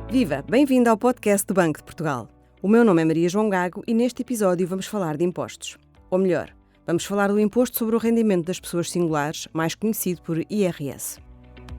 Viva! Bem-vindo ao podcast do Banco de Portugal. O meu nome é Maria João Gago e neste episódio vamos falar de impostos. Ou melhor, vamos falar do imposto sobre o rendimento das pessoas singulares, mais conhecido por IRS.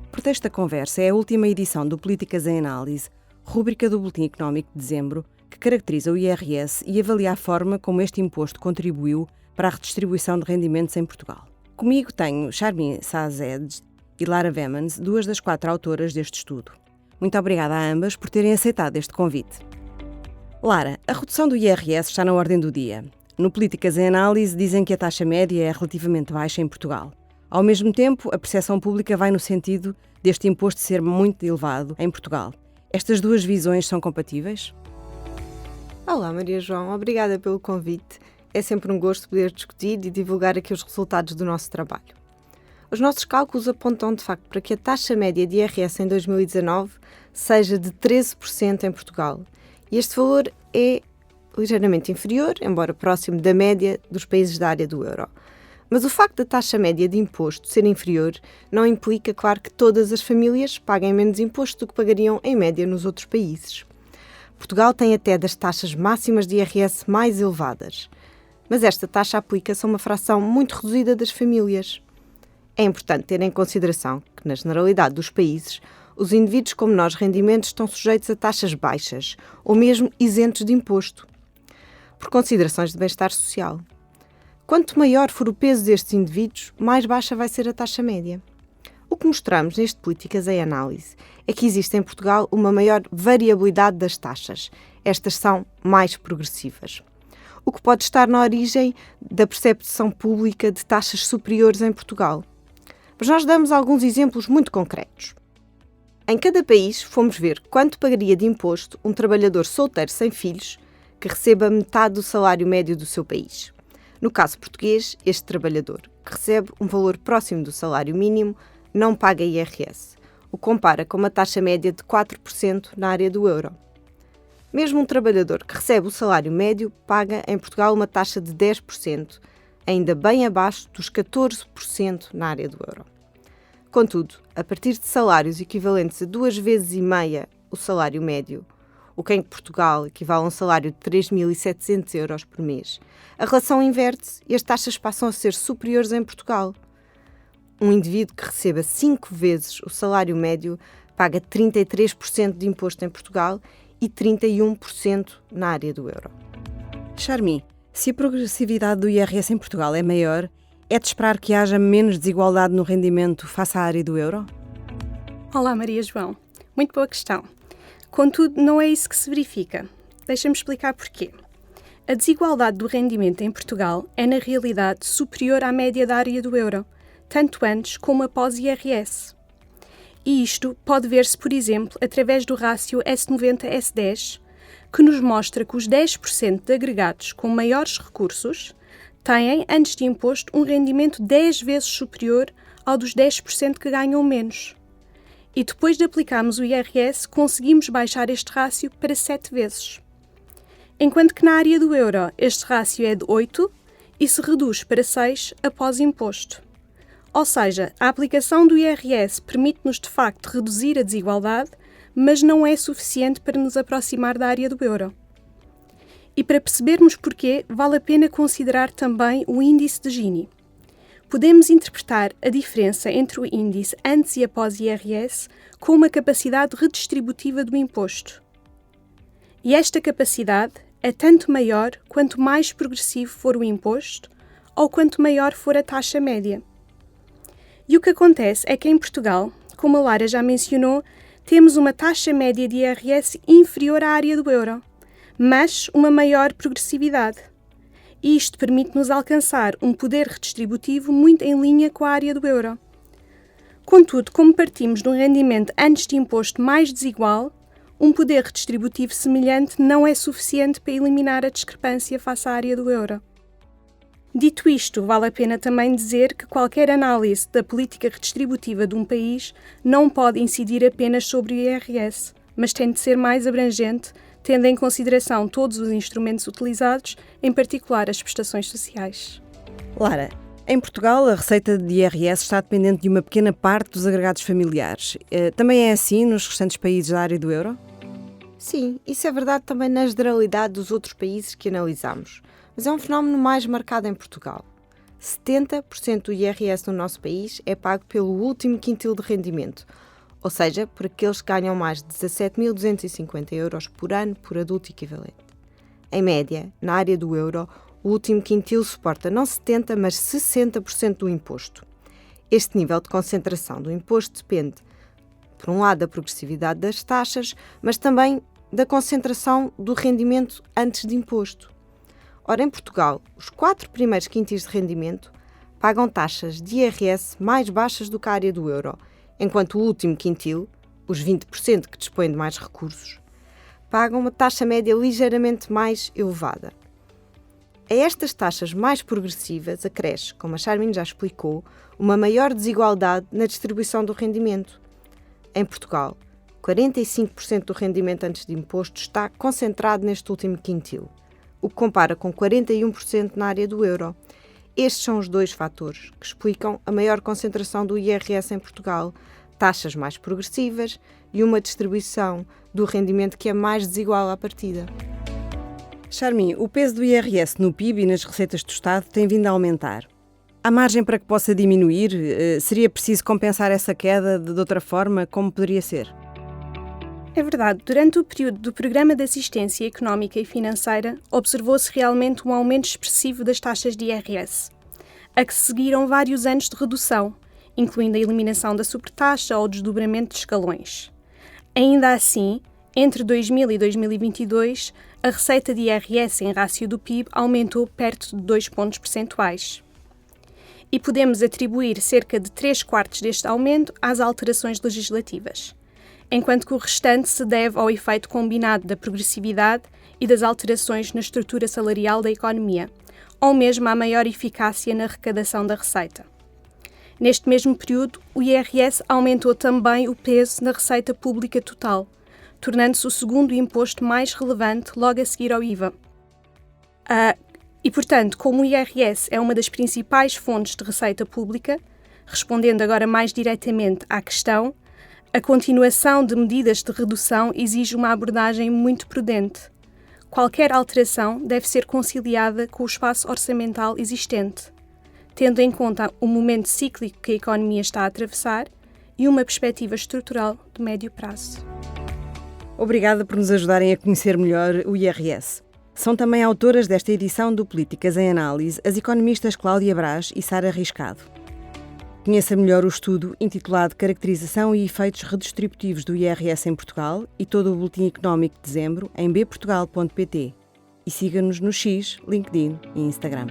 O pretexto da conversa é a última edição do Políticas em Análise, rúbrica do Boletim Económico de dezembro, que caracteriza o IRS e avalia a forma como este imposto contribuiu para a redistribuição de rendimentos em Portugal. Comigo tenho Charmin Saezed e Lara Vemans, duas das 4 autoras deste estudo. Muito obrigada a ambas por terem aceitado este convite. Lara, a redução do IRS está na ordem do dia. No Políticas em Análise dizem que a taxa média é relativamente baixa em Portugal. Ao mesmo tempo, a percepção pública vai no sentido deste imposto ser muito elevado em Portugal. Estas duas visões são compatíveis? Olá Maria João, obrigada pelo convite. É sempre um gosto poder discutir e divulgar aqui os resultados do nosso trabalho. Os nossos cálculos apontam de facto para que a taxa média de IRS em 2019 seja de 13% em Portugal. E este valor é ligeiramente inferior, embora próximo da média dos países da área do euro. Mas o facto da taxa média de imposto ser inferior não implica, claro, que todas as famílias paguem menos imposto do que pagariam em média nos outros países. Portugal tem até das taxas máximas de IRS mais elevadas, mas esta taxa aplica-se a uma fração muito reduzida das famílias. É importante ter em consideração que, na generalidade dos países, os indivíduos com menores rendimentos estão sujeitos a taxas baixas ou mesmo isentos de imposto, por considerações de bem-estar social. Quanto maior for o peso destes indivíduos, mais baixa vai ser a taxa média. O que mostramos neste Políticas em Análise é que existe em Portugal uma maior variabilidade das taxas. Estas são mais progressivas. O que pode estar na origem da percepção pública de taxas superiores em Portugal. Mas nós damos alguns exemplos muito concretos. Em cada país, fomos ver quanto pagaria de imposto um trabalhador solteiro sem filhos que receba metade do salário médio do seu país. No caso português, este trabalhador, que recebe um valor próximo do salário mínimo, não paga IRS, o que compara com uma taxa média de 4% na área do euro. Mesmo um trabalhador que recebe o salário médio paga em Portugal uma taxa de 10%, ainda bem abaixo dos 14% na área do euro. Contudo, a partir de salários equivalentes a 2,5 vezes o salário médio, o que em Portugal equivale a um salário de 3.700 euros por mês, a relação inverte-se e as taxas passam a ser superiores em Portugal. Um indivíduo que receba 5 vezes o salário médio paga 33% de imposto em Portugal e 31% na área do euro. Charmin, se a progressividade do IRS em Portugal é maior, é de esperar que haja menos desigualdade no rendimento face à área do euro? Olá Maria João, muito boa questão. Contudo, não é isso que se verifica. Deixa-me explicar porquê. A desigualdade do rendimento em Portugal é, na realidade, superior à média da área do euro, tanto antes como após IRS. E isto pode ver-se, por exemplo, através do rácio S90-S10, que nos mostra que os 10% de agregados com maiores recursos têm, antes de imposto, um rendimento 10 vezes superior ao dos 10% que ganham menos. E depois de aplicarmos o IRS, conseguimos baixar este rácio para 7 vezes. Enquanto que na área do euro este rácio é de 8 e se reduz para 6 após imposto. Ou seja, a aplicação do IRS permite-nos de facto reduzir a desigualdade, mas não é suficiente para nos aproximar da área do euro. E para percebermos porquê, vale a pena considerar também o índice de Gini. Podemos interpretar a diferença entre o índice antes e após IRS como uma capacidade redistributiva do imposto. E esta capacidade é tanto maior quanto mais progressivo for o imposto ou quanto maior for a taxa média. E o que acontece é que em Portugal, como a Lara já mencionou, temos uma taxa média de IRS inferior à área do euro, mas uma maior progressividade. E isto permite-nos alcançar um poder redistributivo muito em linha com a área do euro. Contudo, como partimos de um rendimento antes de imposto mais desigual, um poder redistributivo semelhante não é suficiente para eliminar a discrepância face à área do euro. Dito isto, vale a pena também dizer que qualquer análise da política redistributiva de um país não pode incidir apenas sobre o IRS, mas tem de ser mais abrangente, tendo em consideração todos os instrumentos utilizados, em particular as prestações sociais. Lara, em Portugal a receita de IRS está dependente de uma pequena parte dos agregados familiares. Também é assim nos restantes países da área do euro? Sim, isso é verdade também na generalidade dos outros países que analisamos, mas é um fenómeno mais marcado em Portugal. 70% do IRS no nosso país é pago pelo último quintil de rendimento, ou seja, por aqueles que ganham mais de 17.250 euros por ano por adulto equivalente. Em média, na área do euro, o último quintil suporta não 70%, mas 60% do imposto. Este nível de concentração do imposto depende, por um lado, da progressividade das taxas, mas também da concentração do rendimento antes de imposto. Ora, em Portugal, os 4 primeiros quintis de rendimento pagam taxas de IRS mais baixas do que a área do euro, enquanto o último quintil, os 20% que dispõem de mais recursos, pagam uma taxa média ligeiramente mais elevada. A estas taxas mais progressivas acresce, como a Charmin já explicou, uma maior desigualdade na distribuição do rendimento. Em Portugal, 45% do rendimento antes de imposto está concentrado neste último quintil, o que compara com 41% na área do euro. Estes são os 2 fatores que explicam a maior concentração do IRS em Portugal, taxas mais progressivas e uma distribuição do rendimento que é mais desigual à partida. Charmin, o peso do IRS no PIB e nas receitas do Estado tem vindo a aumentar. Há margem para que possa diminuir? Seria preciso compensar essa queda de outra forma? Como poderia ser? É verdade, durante o período do Programa de Assistência Económica e Financeira, observou-se realmente um aumento expressivo das taxas de IRS, a que seguiram vários anos de redução, incluindo a eliminação da sobretaxa ou o desdobramento de escalões. Ainda assim, entre 2000 e 2022, a receita de IRS em rácio do PIB aumentou perto de 2 pontos percentuais. E podemos atribuir cerca de 3/4 deste aumento às alterações legislativas, enquanto que o restante se deve ao efeito combinado da progressividade e das alterações na estrutura salarial da economia, ou mesmo à maior eficácia na arrecadação da receita. Neste mesmo período, o IRS aumentou também o peso na receita pública total, tornando-se o segundo imposto mais relevante logo a seguir ao IVA. E, portanto, como o IRS é uma das principais fontes de receita pública, respondendo agora mais diretamente à questão, a continuação de medidas de redução exige uma abordagem muito prudente. Qualquer alteração deve ser conciliada com o espaço orçamental existente, tendo em conta o momento cíclico que a economia está a atravessar e uma perspectiva estrutural de médio prazo. Obrigada por nos ajudarem a conhecer melhor o IRS. São também autoras desta edição do Políticas em Análise as economistas Cláudia Brás e Sara Riscado. Conheça melhor o estudo intitulado Caracterização e Efeitos Redistributivos do IRS em Portugal e todo o boletim económico de dezembro em bportugal.pt e siga-nos no X, LinkedIn e Instagram.